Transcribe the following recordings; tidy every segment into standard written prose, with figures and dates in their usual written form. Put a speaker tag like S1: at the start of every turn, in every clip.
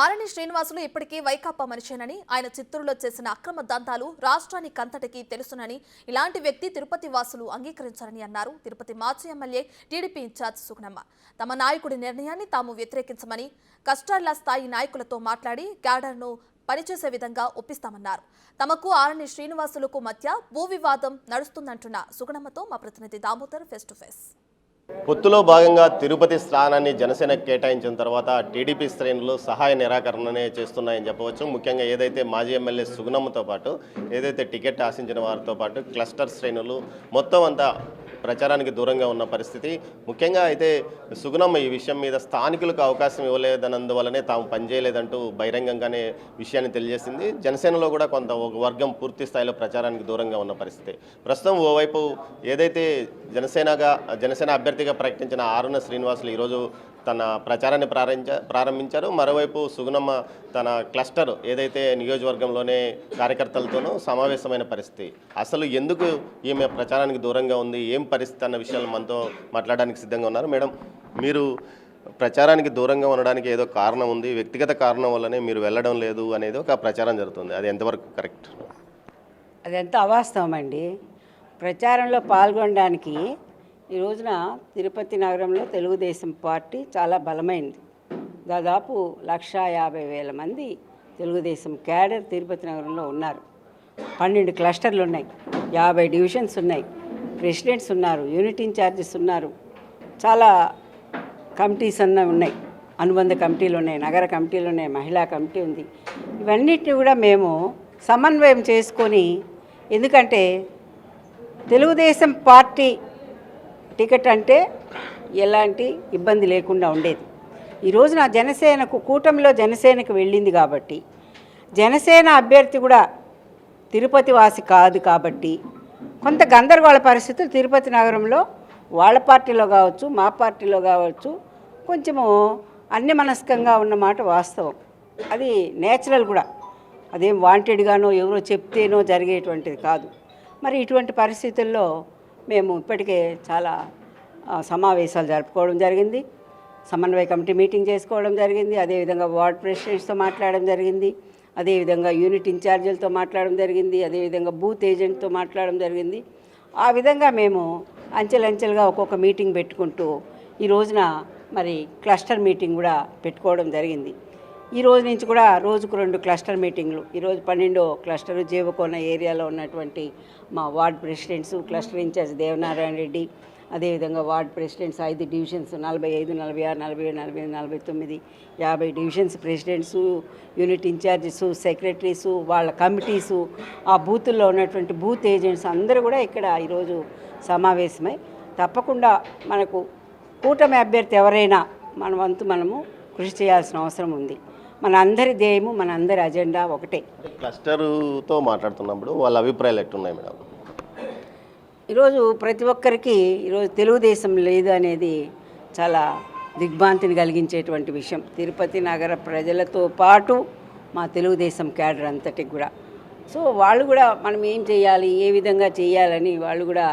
S1: ఆరణి శ్రీనివాసులు ఇప్పటికీ వైకాపా మనిషేనని, ఆయన చిత్తూరులో చేసిన అక్రమ దంతాలు రాష్ట్రానికంతటికీ తెలుసునని, ఇలాంటి వ్యక్తి తిరుపతి వాసులు అంగీకరించారని అన్నారు తిరుపతి మాజీ ఎమ్మెల్యే టీడీపీ ఇన్ఛార్జ్ సుగుణమ్మ. తమ నాయకుడి నిర్ణయాన్ని తాము వ్యతిరేకించమని, కష్టాల స్థాయి నాయకులతో మాట్లాడి క్యాడర్ను పనిచేసే విధంగా ఒప్పిస్తామన్నారు. తమకు ఆరణి శ్రీనివాసులకు మధ్య భూ వివాదం నడుస్తుందంటున్న సుగుణమ్మతో మా ప్రతినిధి దామోదర్ ఫేస్ టు ఫేస్.
S2: పొత్తులో భాగంగా తిరుపతి స్థానాన్ని జనసేనకు కేటాయించిన తర్వాత టీడీపీ శ్రేణులు సహాయ నిరాకరణనే చేస్తున్నాయని చెప్పవచ్చు. ముఖ్యంగా ఏదైతే మాజీ ఎమ్మెల్యే సుగుణమ్మతో పాటు ఏదైతే టికెట్ ఆశించిన వారితో పాటు క్లస్టర్ శ్రేణులు మొత్తం అంతా ప్రచారానికి దూరంగా ఉన్న పరిస్థితి. ముఖ్యంగా అయితే సుగుణమ్మ ఈ విషయం మీద స్థానికులకు అవకాశం ఇవ్వలేదన్నందువల్లనే తాము పనిచేయలేదంటూ బహిరంగంగానే విషయాన్ని తెలియజేసింది. జనసేనలో కూడా కొంత ఒక వర్గం పూర్తి స్థాయిలో ప్రచారానికి దూరంగా ఉన్న పరిస్థితి. ప్రస్తుతం ఓవైపు ఏదైతే జనసేన అభ్యర్థిగా ప్రకటించిన ఆరున శ్రీనివాసులు ఈరోజు తన ప్రచారాన్ని ప్రారంభించారు. మరోవైపు సుగుణమ్మ తన క్లస్టర్ ఏదైతే నియోజకవర్గంలోనే కార్యకర్తలతోనూ సమావేశమైన పరిస్థితి. అసలు ఎందుకు ఈమె ప్రచారానికి దూరంగా ఉంది, ఏం పరిస్థితి అన్న విషయాలు మనతో మాట్లాడడానికి సిద్ధంగా ఉన్నారు. మేడం, మీరు ప్రచారానికి దూరంగా ఉండడానికి ఏదో కారణం ఉంది, వ్యక్తిగత కారణం వల్లనే మీరు వెళ్ళడం లేదు అనేది ఒక ప్రచారం జరుగుతుంది. అది ఎంతవరకు కరెక్ట్?
S3: అది ఎంత అవాస్తవం అండి. ప్రచారంలో పాల్గొనడానికి ఈ రోజున తిరుపతి నగరంలో తెలుగుదేశం పార్టీ చాలా బలమైంది. దాదాపు 150,000 మంది తెలుగుదేశం క్యాడర్ తిరుపతి నగరంలో ఉన్నారు. 12 క్లస్టర్లు ఉన్నాయి, 50 డివిజన్స్ ఉన్నాయి, ప్రెసిడెంట్స్ ఉన్నారు, యూనిట్ ఇన్ఛార్జెస్ ఉన్నారు, చాలా కమిటీస్ అన్న ఉన్నాయి, అనుబంధ కమిటీలు ఉన్నాయి, నగర కమిటీలు ఉన్నాయి, మహిళా కమిటీ ఉంది. ఇవన్నిటిని కూడా మేము సమన్వయం చేసుకొని, ఎందుకంటే తెలుగుదేశం పార్టీ టికెట్ అంటే ఎలాంటి ఇబ్బంది లేకుండా ఉండేది. ఈ రోజున జనసేనకు కూటమిలో జనసేనకు వెళ్ళింది కాబట్టి, జనసేన అభ్యర్థి కూడా తిరుపతి వాసి కాదు కాబట్టి కొంత గందరగోళ పరిస్థితులు తిరుపతి నగరంలో వాళ్ళ పార్టీలో కావచ్చు, మా పార్టీలో కావచ్చు, కొంచెము అన్యమనస్కంగా ఉన్నమాట వాస్తవం. అది నేచురల్ కూడా, అదేం వాంటెడ్గానో ఎవరో చెప్తేనో జరిగేటువంటిది కాదు. మరి ఇటువంటి పరిస్థితుల్లో మేము ఇప్పటికే చాలా సమావేశాలు జరుపుకోవడం జరిగింది, సమన్వయ కమిటీ మీటింగ్ చేసుకోవడం జరిగింది, అదేవిధంగా వార్డ్ ప్రెసిడెంట్స్తో మాట్లాడడం జరిగింది, అదేవిధంగా యూనిట్ ఇన్ఛార్జీలతో మాట్లాడడం జరిగింది, అదేవిధంగా బూత్ ఏజెంట్తో మాట్లాడడం జరిగింది. ఆ విధంగా మేము అంచెలంచెలుగా ఒక్కొక్క మీటింగ్ పెట్టుకుంటూ ఈ రోజున మరి క్లస్టర్ మీటింగ్ కూడా పెట్టుకోవడం జరిగింది. ఈ రోజు నుంచి కూడా రోజుకు 2 క్లస్టర్ మీటింగ్లు. ఈరోజు 12వ క్లస్టర్ జీవకోన ఏరియాలో ఉన్నటువంటి మా ward presidents, cluster incharge Devanarayana Reddy, అదేవిధంగా ward presidents 5 divisions 45, 46, 47, 48, 49, 50 divisions presidents, unit incharges, secretaries, వాళ్ళ కమిటీసు, ఆ బూతుల్లో ఉన్నటువంటి బూత్ ఏజెంట్స్ అందరూ కూడా ఇక్కడ ఈరోజు సమావేశమై తప్పకుండా మనకు కూటమి అభ్యర్థి ఎవరైనా మన వంతు మనము కృషి చేయాల్సిన అవసరం ఉంది. మన అందరి ధ్యేయము, మన అందరి అజెండా ఒకటే.
S2: క్లస్టర్తో మాట్లాడుతున్నప్పుడు వాళ్ళ అభిప్రాయాలు ఎట్టున్నాయి మేడం?
S3: ఈరోజు ప్రతి ఒక్కరికి ఈరోజు తెలుగుదేశం లేదు అనేది చాలా దిగ్భ్రాంతిని కలిగించేటువంటి విషయం. తిరుపతి నగర ప్రజలతో పాటు మా తెలుగుదేశం క్యాడర్ అంతటికి కూడా. సో వాళ్ళు కూడా మనం ఏం చేయాలి, ఏ విధంగా చేయాలని వాళ్ళు కూడా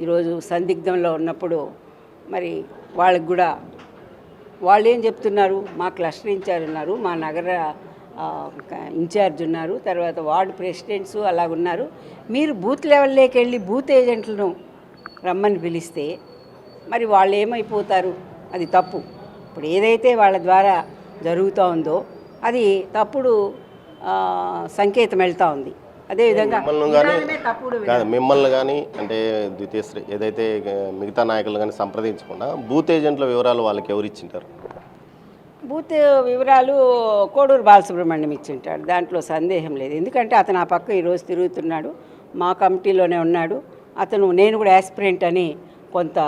S3: ఈరోజు సందిగ్ధంలో ఉన్నప్పుడు మరి వాళ్ళకి కూడా వాళ్ళు ఏం చెప్తున్నారు, మా క్లస్టర్ ఇన్ఛార్జ్ ఉన్నారు, మా నగర ఇన్ఛార్జ్ ఉన్నారు, తర్వాత వార్డు ప్రెసిడెంట్స్ అలాగున్నారు, మీరు బూత్ లెవెల్లోకి వెళ్ళి బూత్ ఏజెంట్లను రమ్మని పిలిస్తే మరి వాళ్ళు ఏమైపోతారు? అది తప్పు. ఇప్పుడు ఏదైతే వాళ్ళ ద్వారా జరుగుతూ ఉందో అది తప్పుడు సంకేతం వెళ్తూ ఉంది. అదేవిధంగా
S2: మిమ్మల్ని కానీ అంటే ద్వితీయ ఏదైతే మిగతా నాయకులు కానీ సంప్రదించకుండా బూత్ ఏజెంట్ల వివరాలు వాళ్ళకి ఎవరు ఇచ్చింటారు?
S3: బూత్ వివరాలు కోడూరు బాలసుబ్రహ్మణ్యం ఇచ్చింటాడు, దాంట్లో సందేహం లేదు. ఎందుకంటే అతను ఆ పక్క ఈరోజు తిరుగుతున్నాడు, మా కమిటీలోనే ఉన్నాడు. నేను కూడా యాస్పిరెంట్ అని కొంత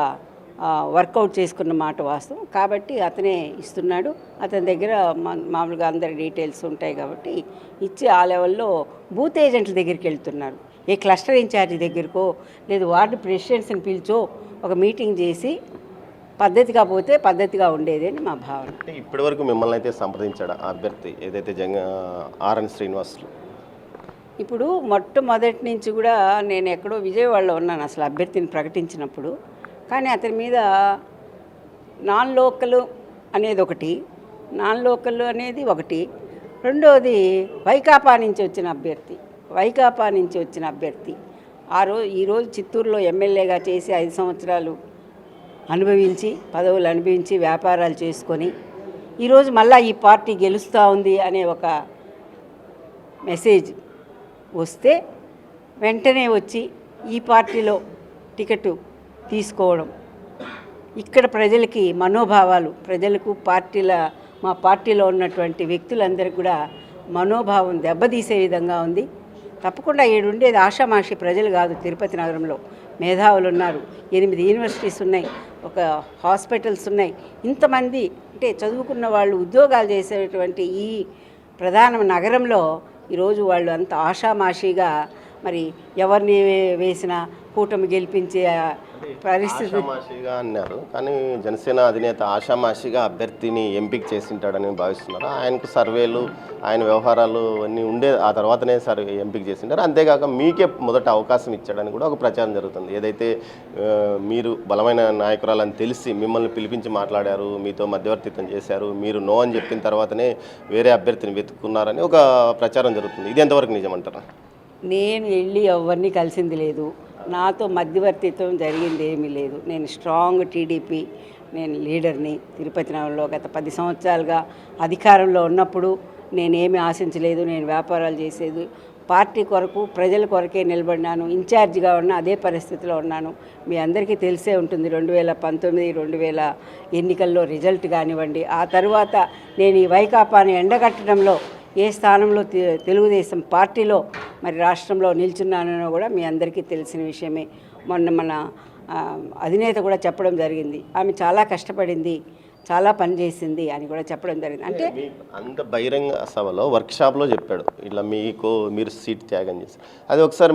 S3: వర్కౌట్ చేసుకున్న మాట వాస్తవం కాబట్టి అతనే ఇస్తున్నాడు. అతని దగ్గర మామూలుగా అందరి డీటెయిల్స్ ఉంటాయి కాబట్టి ఇచ్చి ఆ లెవెల్లో బూత్ ఏజెంట్ల దగ్గరికి వెళ్తున్నారు. ఏ క్లస్టర్ ఇన్ఛార్జి దగ్గరకో లేదు వార్డు ప్రెసిడెంట్స్ని పిలిచో ఒక మీటింగ్ చేసి పద్ధతిగా పోతే పద్ధతిగా ఉండేది అని మా భావన.
S2: ఇప్పటివరకు మిమ్మల్ని అయితే సంప్రదించాడు అభ్యర్థి ఏదైతే ఆరణి శ్రీనివాసులు?
S3: ఇప్పుడు మొట్టమొదటి నుంచి కూడా నేను ఎక్కడో విజయవాడలో ఉన్నాను అసలు అభ్యర్థిని ప్రకటించినప్పుడు. కానీ అతని మీద నాన్ లోకల్ అనేది ఒకటి, నాన్ లోకల్ అనేది ఒకటి. రెండోది వైకాపా నుంచి వచ్చిన అభ్యర్థి ఈరోజు చిత్తూరులో ఎమ్మెల్యేగా చేసి 5 సంవత్సరాలు అనుభవించి, పదవులు అనుభవించి, వ్యాపారాలు చేసుకొని ఈరోజు మళ్ళీ ఈ పార్టీ గెలుస్తూ ఉంది అనే ఒక మెసేజ్ వస్తే వెంటనే వచ్చి ఈ పార్టీలో టికెట్ తీసుకోవడం, ఇక్కడ ప్రజలకి మనోభావాలు, ప్రజలకు మా పార్టీలో ఉన్నటువంటి వ్యక్తులందరికీ కూడా మనోభావం దెబ్బతీసే విధంగా ఉంది. తప్పకుండా ఉండేది ఆషామాషి ప్రజలు కాదు. తిరుపతి నగరంలో మేధావులు ఉన్నారు, 8 యూనివర్సిటీస్ ఉన్నాయి, ఒక హాస్పిటల్స్ ఉన్నాయి. ఇంతమంది అంటే చదువుకున్న వాళ్ళు ఉద్యోగాలు చేసేటువంటి ఈ ప్రధాన నగరంలో ఈరోజు వాళ్ళు అంత ఆషామాషిగా మరి ఎవరిని వేసినా కూటమి గెలిపించే పరిస్థితి
S2: ఆషామాషిగా అన్నారు. కానీ జనసేన అధినేత ఆషామాషిగా అభ్యర్థిని ఎంపిక చేసింటాడని భావిస్తున్నారు. ఆయనకు సర్వేలు, ఆయన వ్యవహారాలు అన్నీ ఉండే ఆ తర్వాతనే ఎంపిక చేసింటారు. అంతేకాక మీకే మొదట అవకాశం ఇచ్చాడని కూడా ఒక ప్రచారం జరుగుతుంది. ఏదైతే మీరు బలమైన నాయకురాలని తెలిసి మిమ్మల్ని పిలిపించి మాట్లాడారు, మీతో మధ్యవర్తిత్వం చేశారు, మీరు నో అని చెప్పిన తర్వాతనే వేరే అభ్యర్థిని వెతుక్కున్నారని ఒక ప్రచారం జరుగుతుంది. ఇది ఎంతవరకు నిజమంటారా?
S3: నేను వెళ్ళి ఎవరిని కలిసింది లేదు, నాతో మధ్యవర్తిత్వం జరిగింది ఏమీ లేదు. నేను స్ట్రాంగ్ టీడీపీ లీడర్ని. తిరుపతి నగరంలో గత 10 సంవత్సరాలుగా అధికారంలో ఉన్నప్పుడు నేనేమీ ఆశించలేదు. నేను వ్యాపారాలు చేసేది పార్టీ కొరకు, ప్రజల కొరకే నిలబడినాను. ఇన్ఛార్జిగా ఉన్న అదే పరిస్థితిలో ఉన్నాను. మీ అందరికీ తెలిసే ఉంటుంది 2019, 2000 ఎన్నికల్లో రిజల్ట్ కానివ్వండి. ఆ తర్వాత నేను ఈ వైకాపాని ఎండగట్టడంలో ఏ స్థానంలో తెలుగుదేశం పార్టీలో మరి రాష్ట్రంలో నిల్చున్నానో కూడా మీ అందరికీ తెలిసిన విషయమే. మన అధినేత కూడా చెప్పడం జరిగింది, ఆమె చాలా కష్టపడింది, చాలా పని చేసింది అని కూడా చెప్పడం జరిగింది. అంటే
S2: అంత బహిరంగ సభలో వర్క్షాప్లో చెప్పాడు, ఇట్లా మీరు సీట్ త్యాగం చేశారు. అది ఒకసారి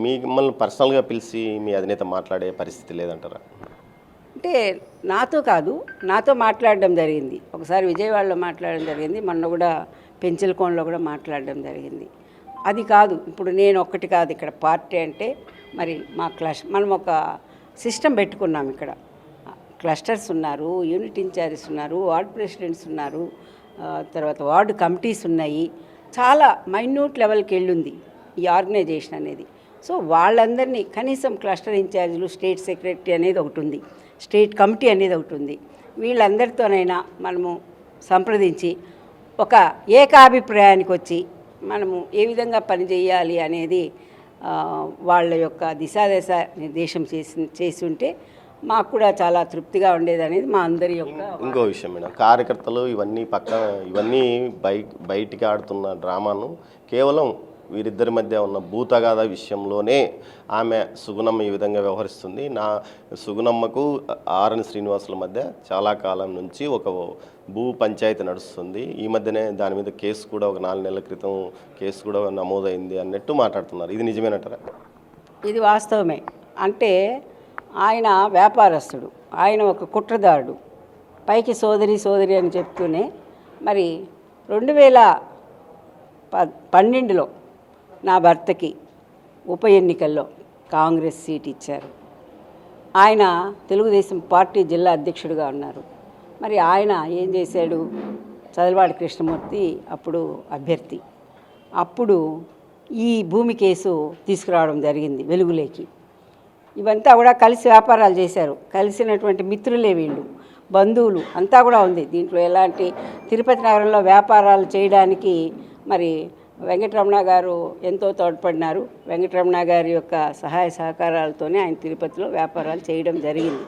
S2: మిమ్మల్ని పర్సనల్గా పిలిచి మీ అధినేత మాట్లాడే పరిస్థితి లేదంటారా?
S3: అంటే నాతో మాట్లాడడం జరిగింది. ఒకసారి విజయవాడలో మాట్లాడడం జరిగింది, మొన్న కూడా పెంచలకోనలో కూడా మాట్లాడడం జరిగింది. అది కాదు, ఇప్పుడు నేను ఒక్కటి కాదు. ఇక్కడ పార్టీ అంటే మరి మనం ఒక సిస్టమ్ పెట్టుకున్నాం. ఇక్కడ క్లస్టర్స్ ఉన్నారు, యూనిట్ ఇన్ఛార్జెస్ ఉన్నారు, వార్డ్ ప్రెసిడెంట్స్ ఉన్నారు, తర్వాత వార్డు కమిటీస్ ఉన్నాయి. చాలా మైన్యూట్ లెవెల్కి వెళ్ళింది ఈ ఆర్గనైజేషన్ అనేది. సో వాళ్ళందరినీ కనీసం క్లస్టర్ ఇన్ఛార్జీలు, స్టేట్ సెక్రటరీ అనేది ఒకటి ఉంది, స్టేట్ కమిటీ అనేది ఒకటి ఉంది. వీళ్ళందరితోనైనా మనము సంప్రదించి ఒక ఏకాభిప్రాయానికి వచ్చి మనము ఏ విధంగా పనిచేయాలి అనేది వాళ్ళ యొక్క దిశాదశ నిర్దేశం చేసి ఉంటే మాకు కూడా చాలా తృప్తిగా ఉండేది అనేది మా అందరి యొక్క.
S2: ఇంకో విషయం మేడం, కార్యకర్తలు ఇవన్నీ బయటికి ఆడుతున్న డ్రామాను కేవలం వీరిద్దరి మధ్య ఉన్న భూతగాథ విషయంలోనే ఆమె సుగుణమ్మ ఈ విధంగా వ్యవహరిస్తుంది. సుగుణమ్మకు ఆర్ఎన్ శ్రీనివాసుల మధ్య చాలా కాలం నుంచి ఒక భూ పంచాయతీ నడుస్తుంది. ఈ మధ్యనే దాని మీద కేసు కూడా ఒక 4 నెలల క్రితం కేసు కూడా నమోదైంది అన్నట్టు మాట్లాడుతున్నారు. ఇది నిజమేనంటారా?
S3: ఇది వాస్తవమే. అంటే ఆయన వ్యాపారస్తుడు, ఆయన ఒక కుట్రదారుడు, పైకి సోదరి అని చెప్తూనే మరి 2012లో నా భర్తకి ఉప ఎన్నికల్లో కాంగ్రెస్ సీట్ ఇచ్చారు. ఆయన తెలుగుదేశం పార్టీ జిల్లా అధ్యక్షుడిగా ఉన్నారు. మరి ఆయన ఏం చేశాడు, చదలవాడి కృష్ణమూర్తి అప్పుడు అభ్యర్థి. అప్పుడు ఈ భూమి కేసు తీసుకురావడం జరిగింది వెలుగులోకి. ఇవంతా కూడా కలిసి వ్యాపారాలు చేశారు, కలిసినటువంటి మిత్రులే వీళ్ళు, బంధువులు అంతా కూడా ఉంది దీంట్లో. ఎలాంటి తిరుపతి నగరంలో వ్యాపారాలు చేయడానికి మరి వెంకటరమణ గారు ఎంతో తోడ్పడినారు. వెంకటరమణ గారి యొక్క సహాయ సహకారాలతోనే ఆయన తిరుపతిలో వ్యాపారాలు చేయడం జరిగింది.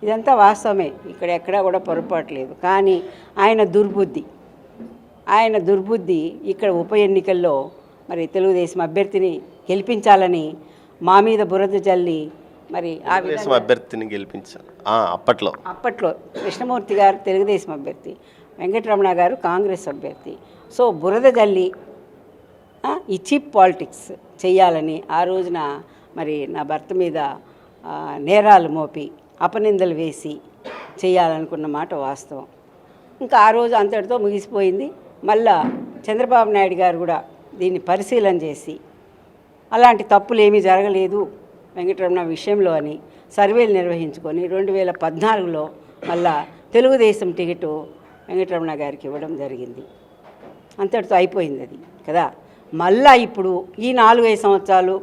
S3: ఇదంతా వాస్తవమే, ఇక్కడ ఎక్కడా కూడా పొరపాటు లేదు. కానీ ఆయన దుర్బుద్ధి ఇక్కడ ఉప ఎన్నికల్లో మరి తెలుగుదేశం అభ్యర్థిని గెలిపించాలని మా మీద బురద జల్లి మరి ఆ విధంగా
S2: అభ్యర్థిని గెలిపించాలి. అప్పట్లో
S3: కృష్ణమూర్తి గారు తెలుగుదేశం అభ్యర్థి, వెంకటరమణ గారు కాంగ్రెస్ అభ్యర్థి. సో బురద జల్లి ఈ చీప్ పాలిటిక్స్ చేయాలని ఆ రోజున మరి నా భర్త మీద నేరాలు మోపి అపనిందలు వేసి చేయాలనుకున్న మాట వాస్తవం. ఇంకా ఆ రోజు అంతటితో ముగిసిపోయింది. మళ్ళా చంద్రబాబు నాయుడు గారు కూడా దీన్ని పరిశీలన చేసి అలాంటి తప్పులు ఏమీ జరగలేదు వెంకటరమణ విషయంలో అని సర్వేలు నిర్వహించుకొని 2014లో మళ్ళా తెలుగుదేశం టికెట్ వెంకటరమణ గారికి ఇవ్వడం జరిగింది. అంతటితో అయిపోయింది అది కదా. మళ్ళా ఇప్పుడు ఈ 4-5 సంవత్సరాలు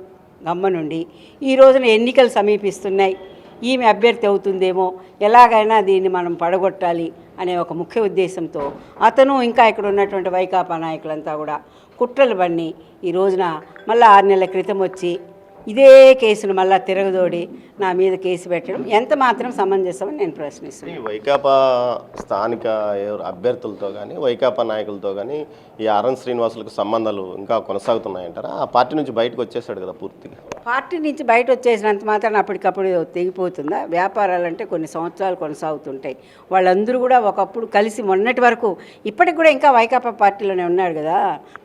S3: గమ్మనుండి ఈ రోజున ఎన్నికలు సమీపిస్తున్నాయి, ఈమె అభ్యర్థి అవుతుందేమో, ఎలాగైనా దీన్ని మనం పడగొట్టాలి అనే ఒక ముఖ్య ఉద్దేశంతో అతను ఇంకా ఇక్కడ ఉన్నటువంటి వైకాపా నాయకులంతా కూడా కుట్రలు పన్ని ఈ రోజున మళ్ళీ 6 నెలల క్రితం వచ్చి ఇదే కేసును మళ్ళీ తిరగదోడి నా మీద కేసు పెట్టడం ఎంత మాత్రం సమంజసమని నేను ప్రశ్నిస్తున్నాను.
S2: ఈ వైకాపా స్థానిక అభ్యర్థులతో కానీ వైకాపా నాయకులతో కానీ ఈ ఆర్ఎన్ శ్రీనివాసులకు సంబంధాలు ఇంకా కొనసాగుతున్నాయంటారా? ఆ పార్టీ నుంచి బయటకు వచ్చేసాడు కదా పూర్తిగా.
S3: పార్టీ నుంచి బయట వచ్చేసినంత మాత్రం అప్పటికప్పుడు తెగిపోతుందా? వ్యాపారాలంటే కొన్ని సంవత్సరాలు కొనసాగుతుంటాయి. వాళ్ళందరూ కూడా ఒకప్పుడు కలిసి మొన్నటి వరకు ఇప్పటికి కూడా ఇంకా వైకాపా పార్టీలోనే ఉన్నాడు కదా.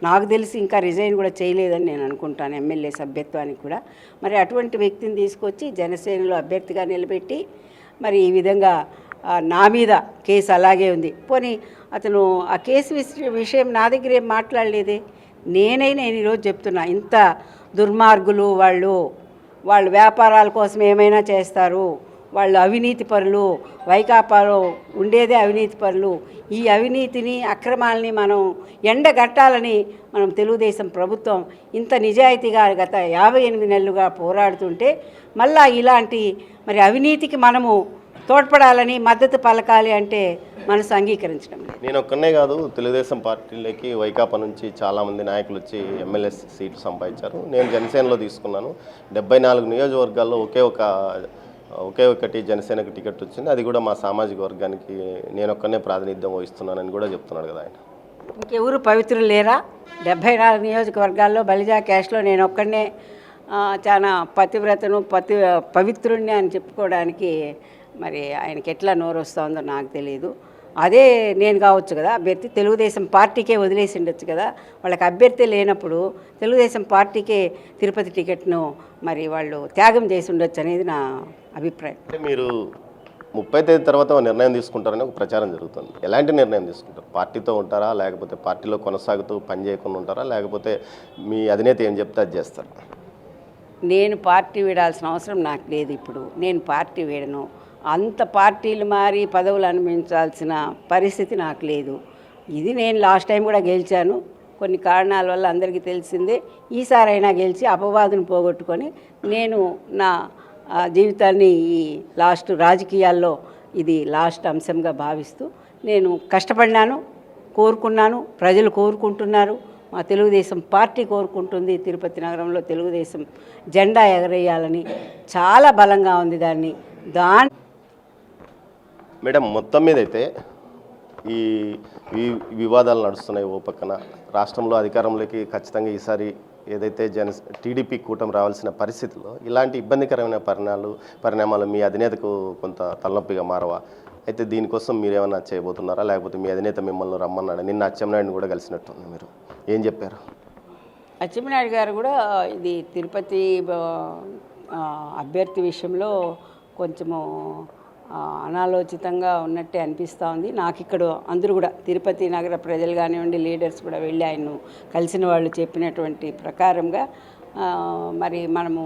S3: నాకు తెలిసి ఇంకా రిజైన్ కూడా చేయలేదని నేను అనుకుంటాను, ఎమ్మెల్యే సభ్యత్వానికి కూడా. మరి అటువంటి వ్యక్తిని తీసుకొచ్చి జనసేనలో అభ్యర్థిగా నిలబెట్టి మరి ఈ విధంగా నా మీద కేసు అలాగే ఉంది. పోనీ అతను ఆ కేసు విషయం నా దగ్గర ఏం మాట్లాడలేదే. నేను ఈరోజు చెప్తున్నా, ఇంత దుర్మార్గులు వాళ్ళు వ్యాపారాల కోసం ఏమైనా చేస్తారు, వాళ్ళు అవినీతి పరులు, వైకాపాలో ఉండేదే అవినీతి పరులు. ఈ అవినీతిని అక్రమాలని మనం ఎండగట్టాలని మనం తెలుగుదేశం ప్రభుత్వం ఇంత నిజాయితీగా గత 58 నెలలుగా పోరాడుతుంటే మళ్ళా ఇలాంటి మరి అవినీతికి మనము తోడ్పడాలని మద్దతు పలకాలి అంటే మనసు అంగీకరించడం లేదు.
S2: నేను ఒక్కనే కాదు, తెలుగుదేశం పార్టీలోకి వైకాపా నుంచి చాలామంది నాయకులు వచ్చి ఎమ్మెల్యే సీట్లు సంపాదించారు. నేను జనసేనలో తీసుకున్నాను. 74 నియోజకవర్గాల్లో ఒకే ఒకటి జనసేనకు టికెట్ వచ్చింది. అది కూడా మా సామాజిక వర్గానికి నేను ఒక్కనే ప్రాతినిధ్యం వహిస్తున్నానని కూడా చెప్తున్నాడు కదా ఆయన.
S3: ఇంకెవరు పవిత్రులు లేరా? 74 నియోజకవర్గాల్లో బలిజా క్యాష్లో నేను ఒక్కడనే చాలా పతివ్రతను పవిత్రుణ్ణి అని చెప్పుకోవడానికి మరి ఆయనకి ఎట్లా నోరు వస్తుందో నాకు తెలియదు. అదే నేను కావచ్చు కదా అభ్యర్థి, తెలుగుదేశం పార్టీకే వదిలేసి ఉండొచ్చు కదా. వాళ్ళకి అభ్యర్థి లేనప్పుడు తెలుగుదేశం పార్టీకే తిరుపతి టికెట్ను మరి వాళ్ళు త్యాగం చేసి ఉండొచ్చు అనేది నా అభిప్రాయం.
S2: అంటే మీరు 30 తేదీ తర్వాత ఒక నిర్ణయం తీసుకుంటారని ఒక ప్రచారం జరుగుతుంది. ఎలాంటి నిర్ణయం తీసుకుంటారు? పార్టీతో ఉంటారా, లేకపోతే పార్టీలో కొనసాగుతూ పని చేయకుండా ఉంటారా, లేకపోతే మీ అధినేత ఏం చెప్తే అది చేస్తారు?
S3: నేను పార్టీ వీడాల్సిన అవసరం నాకు లేదు. ఇప్పుడు నేను పార్టీ వీడను. అంత పార్టీలు మారి పదవులు అనుభవించాల్సిన పరిస్థితి నాకు లేదు. ఇది నేను లాస్ట్ టైం కూడా గెలిచాను. కొన్ని కారణాల వల్ల అందరికీ తెలిసిందే. ఈసారైనా గెలిచి అపవాదును పోగొట్టుకొని నేను నా జీవితాన్ని ఈ లాస్ట్ రాజకీయాల్లో ఇది లాస్ట్ అంశంగా భావిస్తూ నేను కష్టపడినాను, కోరుకున్నాను, ప్రజలు కోరుకుంటున్నారు, మా తెలుగుదేశం పార్టీ కోరుకుంటుంది. తిరుపతి నగరంలో తెలుగుదేశం జెండా ఎగరేయాలని చాలా బలంగా ఉంది.
S2: మేడం, మొత్తం మీద అయితే ఈ వివాదాలు నడుస్తున్నాయి. ఓ పక్కన రాష్ట్రంలో అధికారంలోకి ఖచ్చితంగా ఈసారి ఏదైతే టీడీపీ కూటమి రావాల్సిన పరిస్థితుల్లో ఇలాంటి ఇబ్బందికరమైన పరిణామాలు మీ అధినేతకు కొంత తలనొప్పిగా మారవా? అయితే దీనికోసం మీరేమన్నా చేయబోతున్నారా, లేకపోతే మీ అధినేత మిమ్మల్ని రమ్మన్నాడు? నిన్న అచ్చెన్నాయుడిని కూడా కలిసినట్టుంది, మీరు ఏం చెప్పారు?
S3: అచ్చెన్నాయుడు గారు కూడా ఇది తిరుపతి అభ్యర్థి విషయంలో కొంచెము అనాలోచితంగా ఉన్నట్టే అనిపిస్తూ ఉంది నాకు. ఇక్కడ అందరూ కూడా తిరుపతి నగర ప్రజలు కానివ్వండి, లీడర్స్ కూడా వెళ్ళి ఆయన్ను కలిసిన వాళ్ళు చెప్పినటువంటి ప్రకారంగా మరి మనము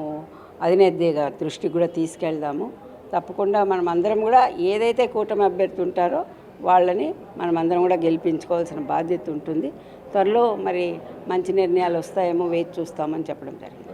S3: అధినేత దృష్టికి కూడా తీసుకెళ్దాము. తప్పకుండా మనం అందరం కూడా ఏదైతే కూటమి అభ్యర్థి ఉంటారో వాళ్ళని మనం అందరం కూడా గెలిపించుకోవాల్సిన బాధ్యత ఉంటుంది. త్వరలో మరి మంచి నిర్ణయాలు వస్తాయేమో వేచి చూస్తామని చెప్పడం జరిగింది.